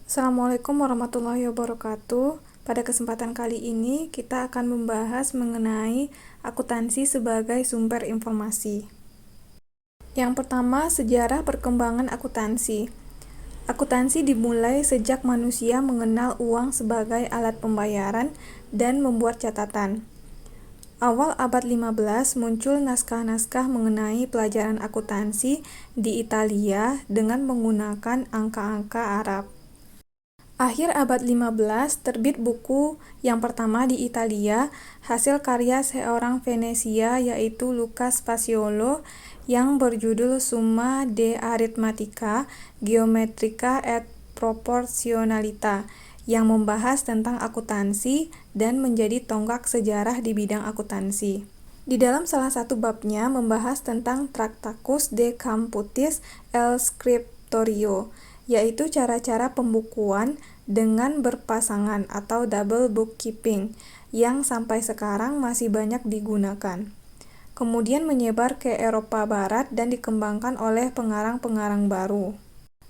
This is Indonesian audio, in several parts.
Assalamualaikum warahmatullahi wabarakatuh. Pada kesempatan kali ini, kita akan membahas mengenai akuntansi sebagai sumber informasi. Yang pertama, sejarah perkembangan akuntansi. Akuntansi dimulai sejak manusia mengenal uang sebagai alat pembayaran dan membuat catatan. Awal abad 15 muncul naskah-naskah mengenai pelajaran akuntansi di Italia dengan menggunakan angka-angka Arab. Akhir abad 15 terbit buku yang pertama di Italia, hasil karya seorang Venesia yaitu Lucas Paciolo yang berjudul Summa de Arithmetica Geometrica et Proportionalita yang membahas tentang akuntansi dan menjadi tonggak sejarah di bidang akuntansi. Di dalam salah satu babnya membahas tentang Tractatus de Computis el Scriptorio, yaitu cara-cara pembukuan dengan berpasangan atau double bookkeeping yang sampai sekarang masih banyak digunakan. Kemudian menyebar ke Eropa Barat dan dikembangkan oleh pengarang-pengarang baru.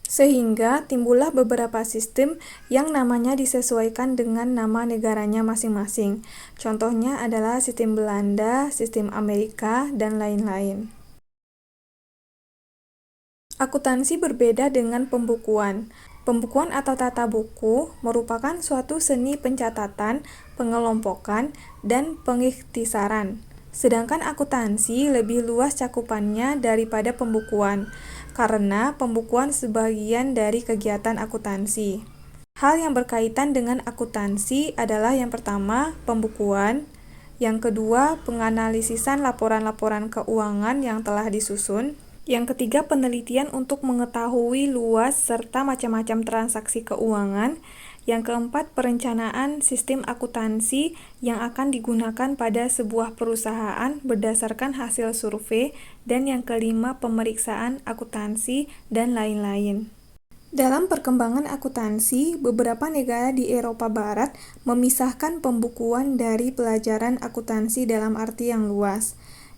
Sehingga timbullah beberapa sistem yang namanya disesuaikan dengan nama negaranya masing-masing. Contohnya adalah sistem Belanda, sistem Amerika, dan lain-lain. Akuntansi berbeda dengan pembukuan. Pembukuan atau tata buku merupakan suatu seni pencatatan, pengelompokan, dan pengikhtisaran. Sedangkan akuntansi lebih luas cakupannya daripada pembukuan, karena pembukuan sebagian dari kegiatan akuntansi. Hal yang berkaitan dengan akuntansi adalah yang pertama, pembukuan, yang kedua, penganalisisan laporan-laporan keuangan yang telah disusun, yang ketiga, penelitian untuk mengetahui luas serta macam-macam transaksi keuangan. Yang keempat, perencanaan sistem akuntansi yang akan digunakan pada sebuah perusahaan berdasarkan hasil survei. Dan yang kelima, pemeriksaan akuntansi dan lain-lain. Dalam perkembangan akuntansi, beberapa negara di Eropa Barat memisahkan pembukuan dari pelajaran akuntansi dalam arti yang luas.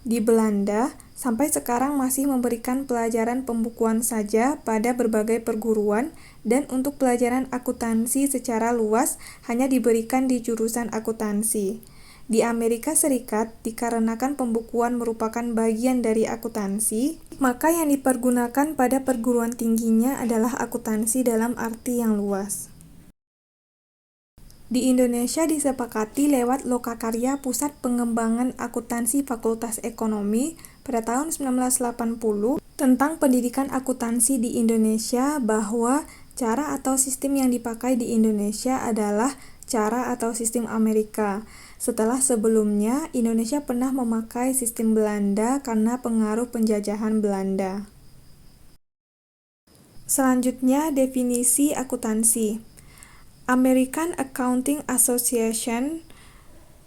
Di Belanda, sampai sekarang masih memberikan pelajaran pembukuan saja pada berbagai perguruan, dan untuk pelajaran akuntansi secara luas hanya diberikan di jurusan akuntansi. Di Amerika Serikat, dikarenakan pembukuan merupakan bagian dari akuntansi, maka yang dipergunakan pada perguruan tingginya adalah akuntansi dalam arti yang luas. Di Indonesia disepakati lewat Lokakarya Pusat Pengembangan Akuntansi Fakultas Ekonomi pada tahun 1980 tentang pendidikan akuntansi di Indonesia bahwa cara atau sistem yang dipakai di Indonesia adalah cara atau sistem Amerika. Setelah sebelumnya, Indonesia pernah memakai sistem Belanda karena pengaruh penjajahan Belanda. Selanjutnya, definisi akuntansi. American Accounting Association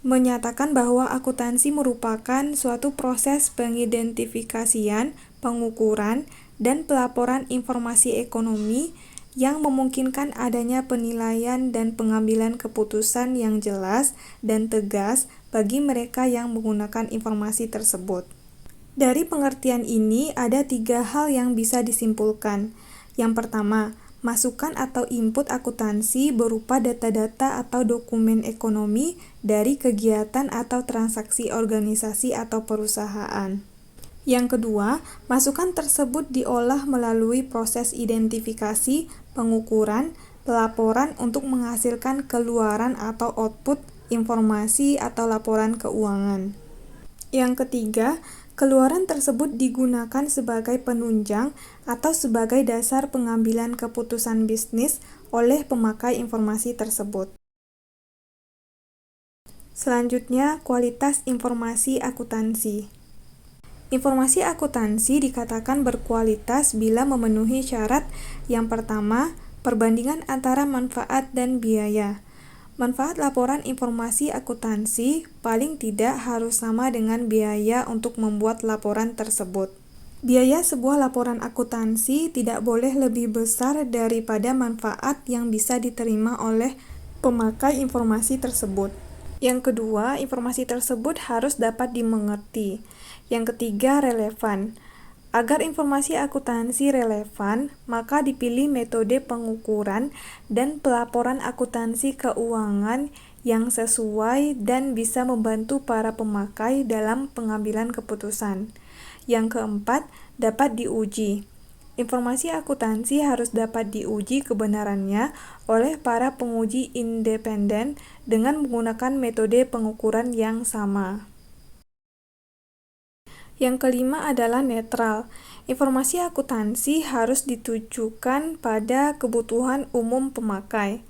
menyatakan bahwa akuntansi merupakan suatu proses pengidentifikasian, pengukuran, dan pelaporan informasi ekonomi yang memungkinkan adanya penilaian dan pengambilan keputusan yang jelas dan tegas bagi mereka yang menggunakan informasi tersebut. Dari pengertian ini ada 3 hal yang bisa disimpulkan. Yang pertama, masukan atau input akuntansi berupa data-data atau dokumen ekonomi dari kegiatan atau transaksi organisasi atau perusahaan. Yang kedua, masukan tersebut diolah melalui proses identifikasi, pengukuran, pelaporan untuk menghasilkan keluaran atau output informasi atau laporan keuangan. Yang ketiga, keluaran tersebut digunakan sebagai penunjang atau sebagai dasar pengambilan keputusan bisnis oleh pemakai informasi tersebut. Selanjutnya, kualitas informasi akuntansi. Informasi akuntansi dikatakan berkualitas bila memenuhi syarat yang pertama, perbandingan antara manfaat dan biaya. Manfaat laporan informasi akuntansi paling tidak harus sama dengan biaya untuk membuat laporan tersebut. Biaya sebuah laporan akuntansi tidak boleh lebih besar daripada manfaat yang bisa diterima oleh pemakai informasi tersebut. Yang kedua, informasi tersebut harus dapat dimengerti. Yang ketiga, relevan. Agar informasi akuntansi relevan, maka dipilih metode pengukuran dan pelaporan akuntansi keuangan yang sesuai dan bisa membantu para pemakai dalam pengambilan keputusan. Yang keempat, dapat diuji. Informasi akuntansi harus dapat diuji kebenarannya oleh para penguji independen dengan menggunakan metode pengukuran yang sama. Yang kelima adalah netral. Informasi akuntansi harus ditujukan pada kebutuhan umum pemakai,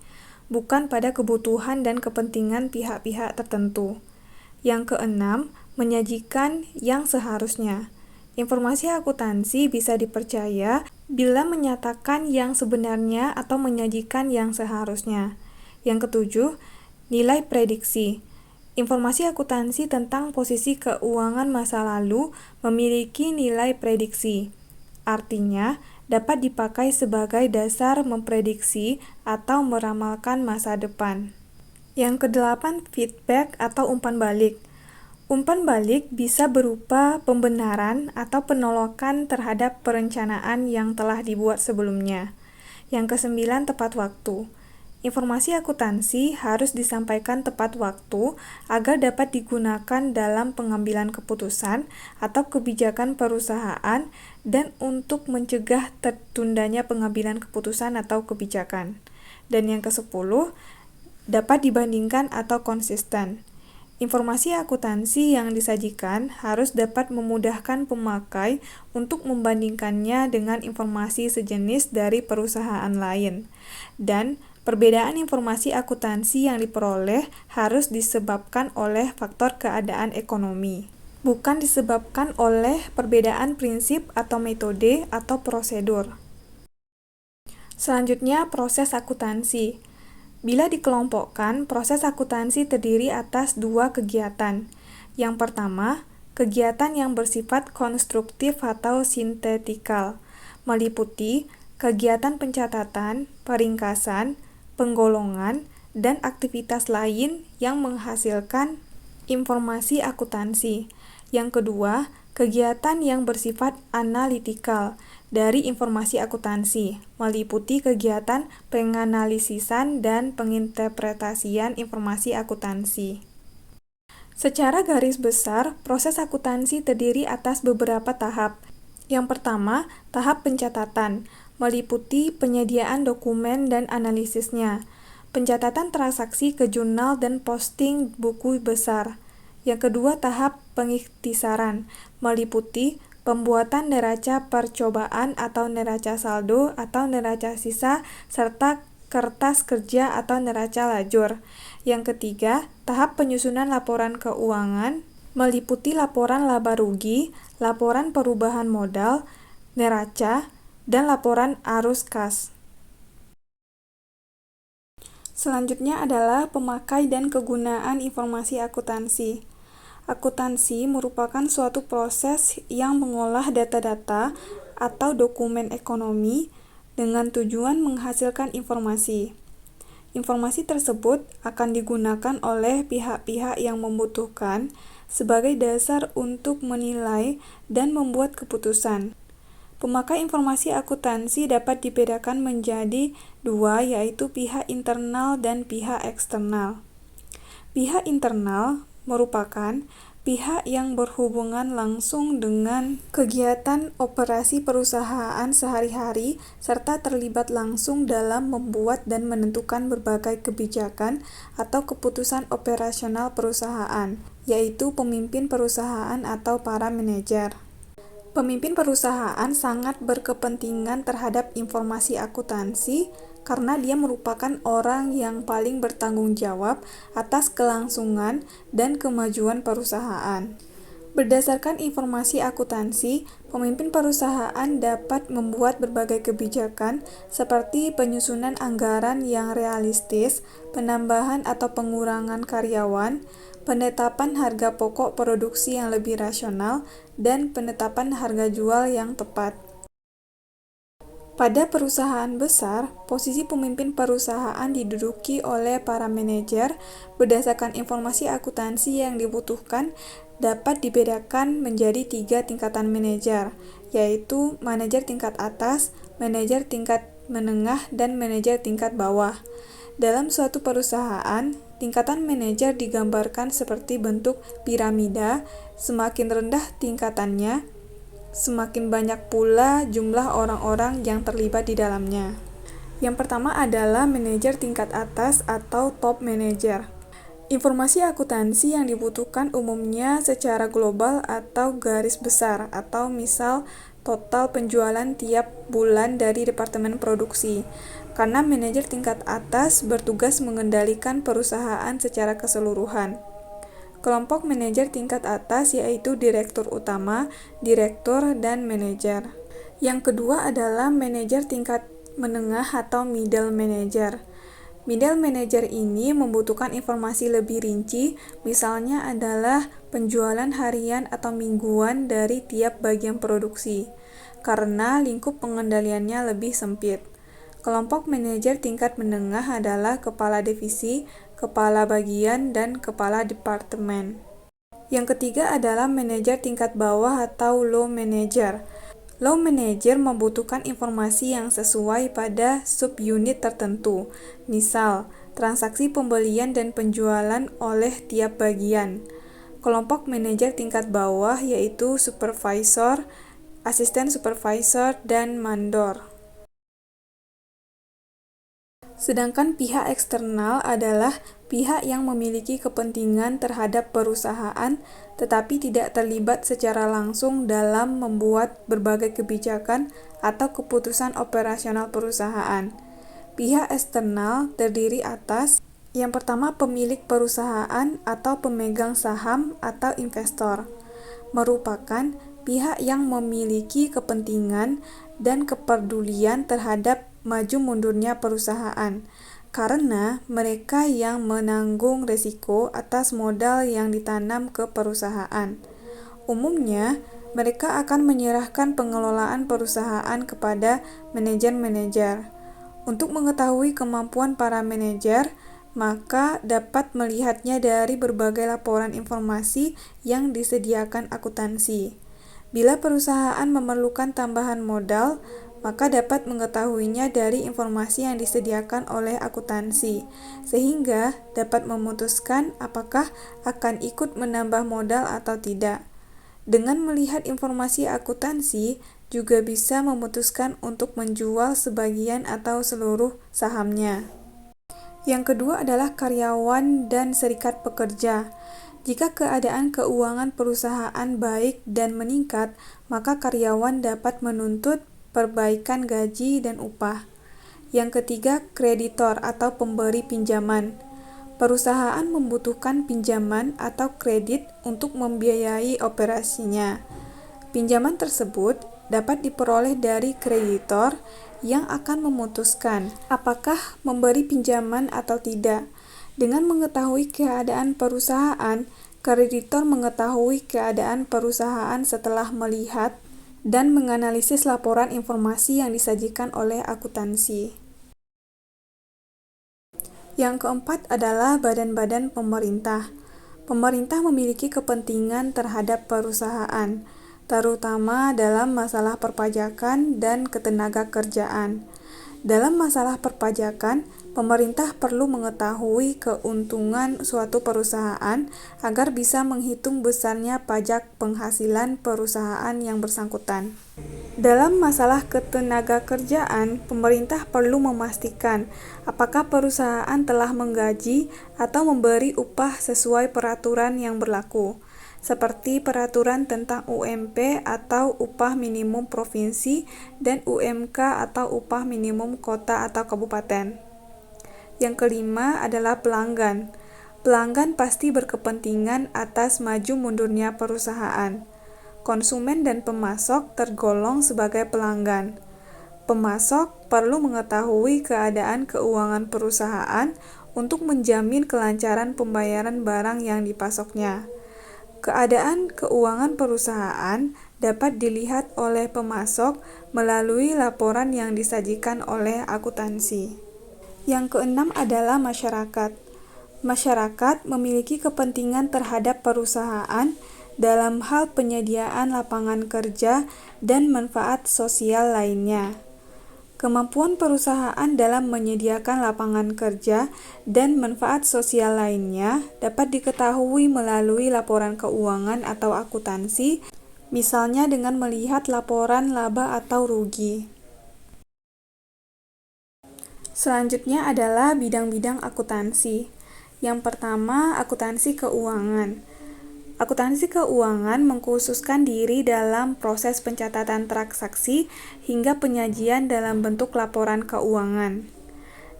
bukan pada kebutuhan dan kepentingan pihak-pihak tertentu. Yang keenam, menyajikan yang seharusnya. Informasi akuntansi bisa dipercaya bila menyatakan yang sebenarnya atau menyajikan yang seharusnya. Yang ketujuh, nilai prediksi. Informasi akuntansi tentang posisi keuangan masa lalu memiliki nilai prediksi. Artinya, dapat dipakai sebagai dasar memprediksi atau meramalkan masa depan. Yang kedelapan, feedback atau umpan balik. Umpan balik bisa berupa pembenaran atau penolakan terhadap perencanaan yang telah dibuat sebelumnya. Yang kesembilan, tepat waktu. Informasi akuntansi harus disampaikan tepat waktu agar dapat digunakan dalam pengambilan keputusan atau kebijakan perusahaan dan untuk mencegah tertundanya pengambilan keputusan atau kebijakan. Dan yang ke-10, dapat dibandingkan atau konsisten. Informasi akuntansi yang disajikan harus dapat memudahkan pemakai untuk membandingkannya dengan informasi sejenis dari perusahaan lain. Dan perbedaan informasi akuntansi yang diperoleh harus disebabkan oleh faktor keadaan ekonomi, bukan disebabkan oleh perbedaan prinsip atau metode atau prosedur. Selanjutnya, proses akuntansi. Bila dikelompokkan, proses akuntansi terdiri atas dua kegiatan. Yang pertama, kegiatan yang bersifat konstruktif atau sintetikal, meliputi kegiatan pencatatan, peringkasan, penggolongan, dan aktivitas lain yang menghasilkan informasi akuntansi. Yang kedua, kegiatan yang bersifat analitikal dari informasi akuntansi, meliputi kegiatan penganalisisan dan penginterpretasian informasi akuntansi. Secara garis besar, proses akuntansi terdiri atas beberapa tahap. Yang pertama, tahap pencatatan, meliputi penyediaan dokumen dan analisisnya, pencatatan transaksi ke jurnal dan posting buku besar. Yang kedua, tahap pengikhtisaran, meliputi pembuatan neraca percobaan atau neraca saldo atau neraca sisa, serta kertas kerja atau neraca lajur. Yang ketiga, tahap penyusunan laporan keuangan, meliputi laporan laba rugi, laporan perubahan modal, neraca, dan laporan arus kas. Selanjutnya adalah pemakai dan kegunaan informasi akuntansi. Akuntansi merupakan suatu proses yang mengolah data-data atau dokumen ekonomi dengan tujuan menghasilkan informasi. Informasi tersebut akan digunakan oleh pihak-pihak yang membutuhkan sebagai dasar untuk menilai dan membuat keputusan. Pemakai informasi akuntansi dapat dibedakan menjadi dua, yaitu pihak internal dan pihak eksternal. Pihak internal merupakan pihak yang berhubungan langsung dengan kegiatan operasi perusahaan sehari-hari serta terlibat langsung dalam membuat dan menentukan berbagai kebijakan atau keputusan operasional perusahaan, yaitu pemimpin perusahaan atau para manajer. Pemimpin perusahaan sangat berkepentingan terhadap informasi akuntansi karena dia merupakan orang yang paling bertanggung jawab atas kelangsungan dan kemajuan perusahaan. Berdasarkan informasi akuntansi, pemimpin perusahaan dapat membuat berbagai kebijakan seperti penyusunan anggaran yang realistis, penambahan atau pengurangan karyawan, penetapan harga pokok produksi yang lebih rasional, dan penetapan harga jual yang tepat. Pada perusahaan besar, posisi pemimpin perusahaan diduduki oleh para manajer. Berdasarkan informasi akuntansi yang dibutuhkan, dapat dibedakan menjadi 3 tingkatan manajer, yaitu manajer tingkat atas, manajer tingkat menengah, dan manajer tingkat bawah. Dalam suatu perusahaan, tingkatan manajer digambarkan seperti bentuk piramida. Semakin rendah tingkatannya, semakin banyak pula jumlah orang-orang yang terlibat di dalamnya. Yang pertama adalah manajer tingkat atas atau top manager. Informasi akuntansi yang dibutuhkan umumnya secara global atau garis besar, atau misal total penjualan tiap bulan dari departemen produksi. Karena manajer tingkat atas bertugas mengendalikan perusahaan secara keseluruhan. Kelompok manajer tingkat atas yaitu direktur utama, direktur, dan manajer. Yang kedua adalah manajer tingkat menengah atau middle manager. Middle manager ini membutuhkan informasi lebih rinci, misalnya adalah penjualan harian atau mingguan dari tiap bagian produksi, karena lingkup pengendaliannya lebih sempit. Kelompok manajer tingkat menengah adalah kepala divisi, kepala bagian, dan kepala departemen. Yang ketiga adalah manajer tingkat bawah atau low manager. Low manager membutuhkan informasi yang sesuai pada subunit tertentu, misal transaksi pembelian dan penjualan oleh tiap bagian. Kelompok manajer tingkat bawah yaitu supervisor, asisten supervisor, dan mandor. Sedangkan pihak eksternal adalah pihak yang memiliki kepentingan terhadap perusahaan tetapi tidak terlibat secara langsung dalam membuat berbagai kebijakan atau keputusan operasional perusahaan. Pihak eksternal terdiri atas yang pertama pemilik perusahaan atau pemegang saham atau investor, merupakan pihak yang memiliki kepentingan dan kepedulian terhadap maju mundurnya perusahaan, karena mereka yang menanggung risiko atas modal yang ditanam ke perusahaan. Umumnya, mereka akan menyerahkan pengelolaan perusahaan kepada manajer-manajer. Untuk mengetahui kemampuan para manajer, maka dapat melihatnya dari berbagai laporan informasi yang disediakan akuntansi. Bila perusahaan memerlukan tambahan modal, maka dapat mengetahuinya dari informasi yang disediakan oleh akuntansi, sehingga dapat memutuskan apakah akan ikut menambah modal atau tidak. Dengan melihat informasi akuntansi, juga bisa memutuskan untuk menjual sebagian atau seluruh sahamnya. Yang kedua adalah karyawan dan serikat pekerja. Jika keadaan keuangan perusahaan baik dan meningkat, maka karyawan dapat menuntut perbaikan gaji dan upah. Yang ketiga, kreditor atau pemberi pinjaman. Perusahaan membutuhkan pinjaman atau kredit untuk membiayai operasinya. Pinjaman tersebut dapat diperoleh dari kreditor yang akan memutuskan apakah memberi pinjaman atau tidak. Dengan mengetahui keadaan perusahaan, kreditor mengetahui keadaan perusahaan setelah melihat dan menganalisis laporan informasi yang disajikan oleh akuntansi. Yang keempat adalah badan-badan pemerintah. Pemerintah memiliki kepentingan terhadap perusahaan, terutama dalam masalah perpajakan dan ketenagakerjaan. Dalam masalah perpajakan, pemerintah perlu mengetahui keuntungan suatu perusahaan agar bisa menghitung besarnya pajak penghasilan perusahaan yang bersangkutan. Dalam masalah ketenagakerjaan, pemerintah perlu memastikan apakah perusahaan telah menggaji atau memberi upah sesuai peraturan yang berlaku, seperti peraturan tentang UMP atau upah minimum provinsi dan UMK atau upah minimum kota atau kabupaten. Yang kelima adalah pelanggan. Pelanggan pasti berkepentingan atas maju mundurnya perusahaan. Konsumen dan pemasok tergolong sebagai pelanggan. Pemasok perlu mengetahui keadaan keuangan perusahaan untuk menjamin kelancaran pembayaran barang yang dipasoknya. Keadaan keuangan perusahaan dapat dilihat oleh pemasok melalui laporan yang disajikan oleh akuntansi. Yang keenam adalah masyarakat. Masyarakat memiliki kepentingan terhadap perusahaan dalam hal penyediaan lapangan kerja dan manfaat sosial lainnya. Kemampuan perusahaan dalam menyediakan lapangan kerja dan manfaat sosial lainnya dapat diketahui melalui laporan keuangan atau akuntansi, misalnya dengan melihat laporan laba atau rugi. Selanjutnya adalah bidang-bidang akuntansi. Yang pertama, akuntansi keuangan. Akuntansi keuangan mengkhususkan diri dalam proses pencatatan transaksi hingga penyajian dalam bentuk laporan keuangan.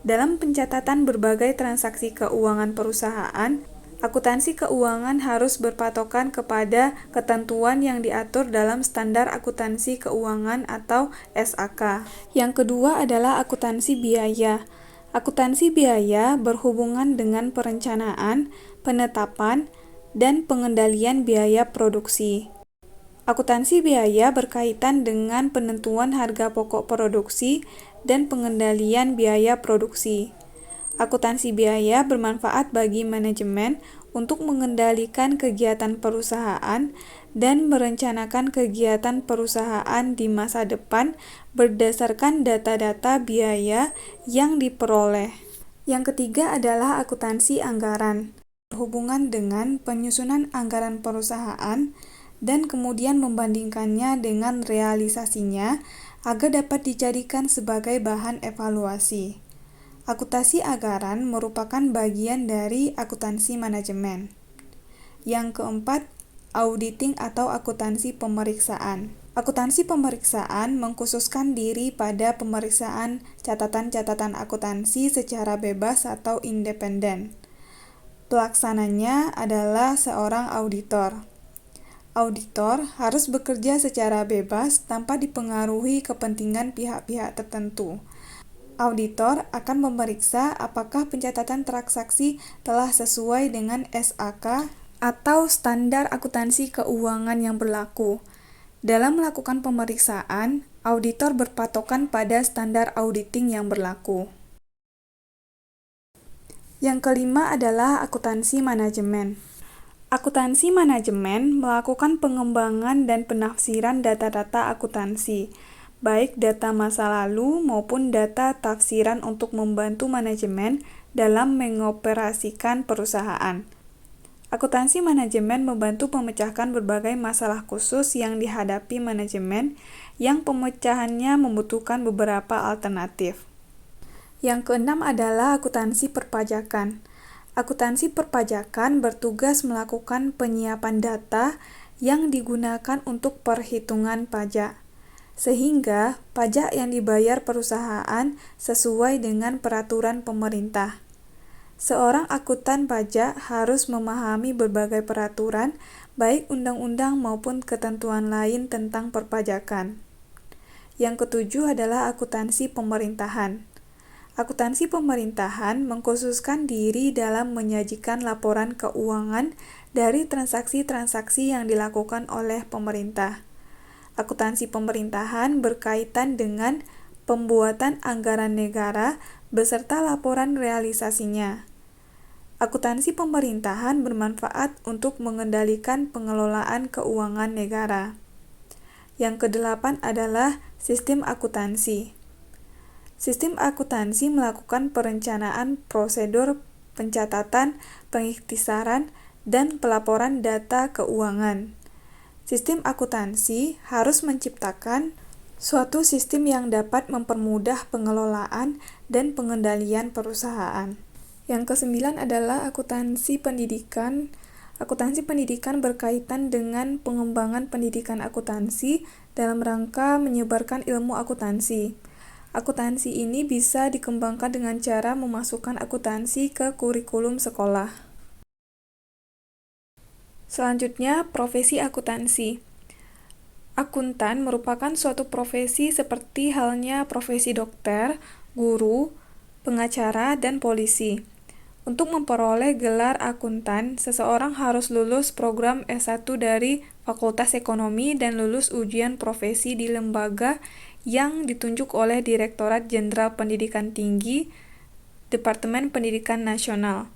Dalam pencatatan berbagai transaksi keuangan perusahaan, akuntansi keuangan harus berpatokan kepada ketentuan yang diatur dalam Standar Akuntansi Keuangan atau SAK. Yang kedua adalah akuntansi biaya. Akuntansi biaya berhubungan dengan perencanaan, penetapan, dan pengendalian biaya produksi. Akuntansi biaya berkaitan dengan penentuan harga pokok produksi dan pengendalian biaya produksi. Akuntansi biaya bermanfaat bagi manajemen untuk mengendalikan kegiatan perusahaan dan merencanakan kegiatan perusahaan di masa depan berdasarkan data-data biaya yang diperoleh. Yang ketiga adalah akuntansi anggaran. Berhubungan dengan penyusunan anggaran perusahaan dan kemudian membandingkannya dengan realisasinya agar dapat dijadikan sebagai bahan evaluasi. Akuntansi anggaran merupakan bagian dari akuntansi manajemen. Yang keempat, auditing atau akuntansi pemeriksaan. Akuntansi pemeriksaan mengkhususkan diri pada pemeriksaan catatan-catatan akuntansi secara bebas atau independen. Pelaksananya adalah seorang auditor. Auditor harus bekerja secara bebas tanpa dipengaruhi kepentingan pihak-pihak tertentu. Auditor akan memeriksa apakah pencatatan transaksi telah sesuai dengan SAK atau standar akuntansi keuangan yang berlaku. Dalam melakukan pemeriksaan, auditor berpatokan pada standar auditing yang berlaku. Yang kelima adalah akuntansi manajemen. Akuntansi manajemen melakukan pengembangan dan penafsiran data-data akuntansi, baik data masa lalu maupun data tafsiran untuk membantu manajemen dalam mengoperasikan perusahaan. Akuntansi manajemen membantu memecahkan berbagai masalah khusus yang dihadapi manajemen yang pemecahannya membutuhkan beberapa alternatif. Yang keenam adalah akuntansi perpajakan. Akuntansi perpajakan bertugas melakukan penyiapan data yang digunakan untuk perhitungan pajak, sehingga pajak yang dibayar perusahaan sesuai dengan peraturan pemerintah. Seorang akuntan pajak harus memahami berbagai peraturan, baik undang-undang maupun ketentuan lain tentang perpajakan. Yang ketujuh adalah akuntansi pemerintahan. Akuntansi pemerintahan mengkhususkan diri dalam menyajikan laporan keuangan dari transaksi-transaksi yang dilakukan oleh pemerintah. Akuntansi pemerintahan berkaitan dengan pembuatan anggaran negara beserta laporan realisasinya. Akuntansi pemerintahan bermanfaat untuk mengendalikan pengelolaan keuangan negara. Yang kedelapan adalah sistem akuntansi. Sistem akuntansi melakukan perencanaan prosedur pencatatan, pengikhtisaran, dan pelaporan data keuangan. Sistem akuntansi harus menciptakan suatu sistem yang dapat mempermudah pengelolaan dan pengendalian perusahaan. Yang kesembilan adalah akuntansi pendidikan. Akuntansi pendidikan berkaitan dengan pengembangan pendidikan akuntansi dalam rangka menyebarkan ilmu akuntansi. Akuntansi ini bisa dikembangkan dengan cara memasukkan akuntansi ke kurikulum sekolah. Selanjutnya, profesi akuntansi. Akuntan merupakan suatu profesi seperti halnya profesi dokter, guru, pengacara, dan polisi. Untuk memperoleh gelar akuntan, seseorang harus lulus program S1 dari Fakultas Ekonomi dan lulus ujian profesi di lembaga yang ditunjuk oleh Direktorat Jenderal Pendidikan Tinggi, Departemen Pendidikan Nasional.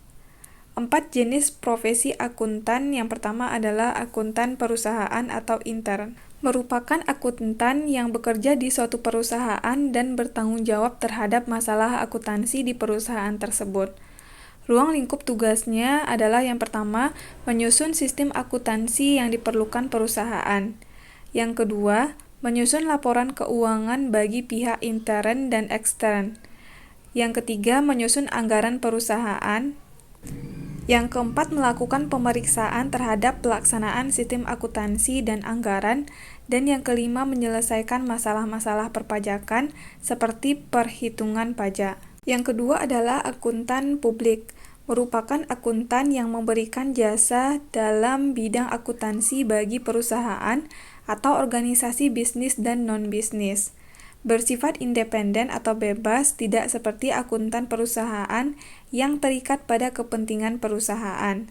4 jenis profesi akuntan. Yang pertama adalah akuntan perusahaan atau intern. Merupakan akuntan yang bekerja di suatu perusahaan dan bertanggung jawab terhadap masalah akuntansi di perusahaan tersebut. Ruang lingkup tugasnya adalah yang pertama, menyusun sistem akuntansi yang diperlukan perusahaan. Yang kedua, menyusun laporan keuangan bagi pihak intern dan ekstern. Yang ketiga, menyusun anggaran perusahaan. Yang keempat, melakukan pemeriksaan terhadap pelaksanaan sistem akuntansi dan anggaran. Dan yang kelima, menyelesaikan masalah-masalah perpajakan seperti perhitungan pajak. Yang kedua adalah akuntan publik. Merupakan akuntan yang memberikan jasa dalam bidang akuntansi bagi perusahaan atau organisasi bisnis dan non-bisnis. Bersifat independen atau bebas, tidak seperti akuntan perusahaan yang terikat pada kepentingan perusahaan.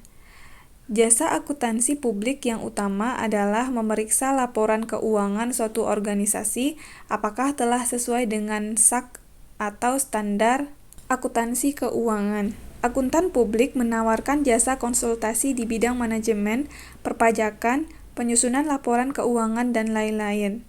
Jasa akuntansi publik yang utama adalah memeriksa laporan keuangan suatu organisasi apakah telah sesuai dengan SAK atau standar akuntansi keuangan. Akuntan publik menawarkan jasa konsultasi di bidang manajemen, perpajakan, penyusunan laporan keuangan, dan lain-lain.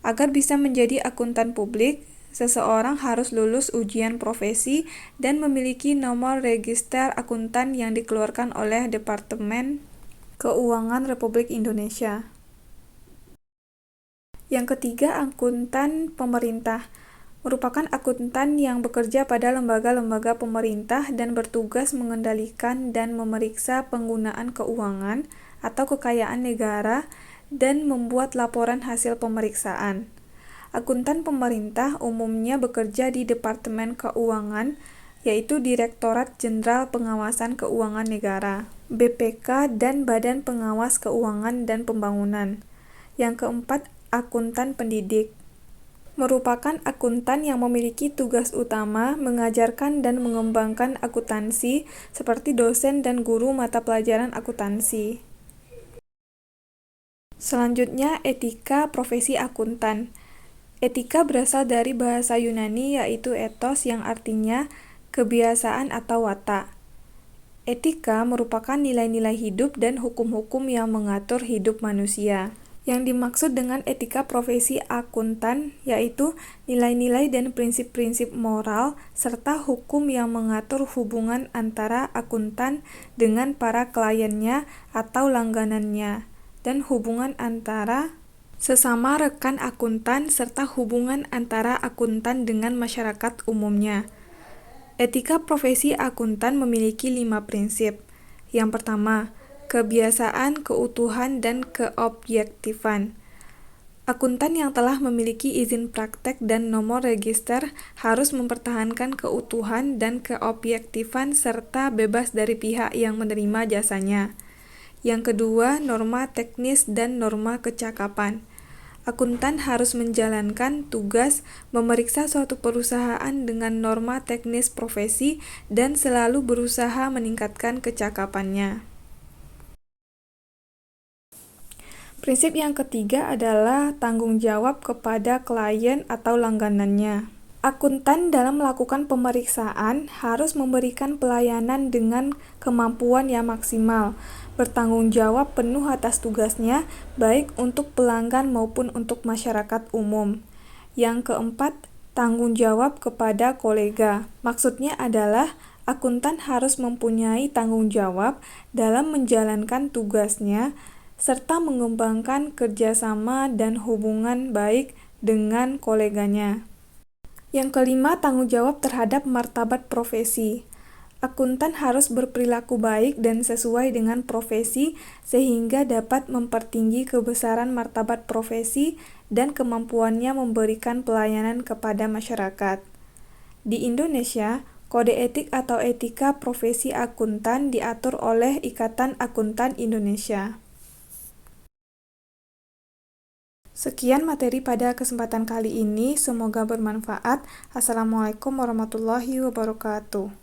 Agar bisa menjadi akuntan publik, seseorang harus lulus ujian profesi dan memiliki nomor register akuntan yang dikeluarkan oleh Departemen Keuangan Republik Indonesia. Yang ketiga, akuntan pemerintah. Merupakan akuntan yang bekerja pada lembaga-lembaga pemerintah dan bertugas mengendalikan dan memeriksa penggunaan keuangan atau kekayaan negara dan membuat laporan hasil pemeriksaan. Akuntan pemerintah umumnya bekerja di Departemen Keuangan, yaitu Direktorat Jenderal Pengawasan Keuangan Negara, BPK, dan Badan Pengawas Keuangan dan Pembangunan. Yang keempat, akuntan pendidik. Merupakan akuntan yang memiliki tugas utama mengajarkan dan mengembangkan akuntansi seperti dosen dan guru mata pelajaran akuntansi. Selanjutnya, etika profesi akuntan. Etika berasal dari bahasa Yunani yaitu ethos yang artinya kebiasaan atau watak. Etika merupakan nilai-nilai hidup dan hukum-hukum yang mengatur hidup manusia. Yang dimaksud dengan etika profesi akuntan yaitu nilai-nilai dan prinsip-prinsip moral serta hukum yang mengatur hubungan antara akuntan dengan para kliennya atau langganannya, dan hubungan antara sesama rekan akuntan serta hubungan antara akuntan dengan masyarakat umumnya. Etika profesi akuntan memiliki 5 prinsip. Yang pertama, kebiasaan, keutuhan, dan keobjektifan. Akuntan yang telah memiliki izin praktek dan nomor register harus mempertahankan keutuhan dan keobjektifan serta bebas dari pihak yang menerima jasanya. Yang kedua, norma teknis dan norma kecakapan. Akuntan harus menjalankan tugas memeriksa suatu perusahaan dengan norma teknis profesi dan selalu berusaha meningkatkan kecakapannya. Prinsip yang ketiga adalah tanggung jawab kepada klien atau langganannya. Akuntan dalam melakukan pemeriksaan harus memberikan pelayanan dengan kemampuan yang maksimal, bertanggung jawab penuh atas tugasnya, baik untuk pelanggan maupun untuk masyarakat umum. Yang keempat, tanggung jawab kepada kolega. Maksudnya adalah akuntan harus mempunyai tanggung jawab dalam menjalankan tugasnya, serta mengembangkan kerjasama dan hubungan baik dengan koleganya. Yang kelima, tanggung jawab terhadap martabat profesi. Akuntan harus berperilaku baik dan sesuai dengan profesi sehingga dapat mempertinggi kebesaran martabat profesi dan kemampuannya memberikan pelayanan kepada masyarakat. Di Indonesia, kode etik atau etika profesi akuntan diatur oleh Ikatan Akuntan Indonesia. Sekian materi pada kesempatan kali ini, semoga bermanfaat. Assalamualaikum warahmatullahi wabarakatuh.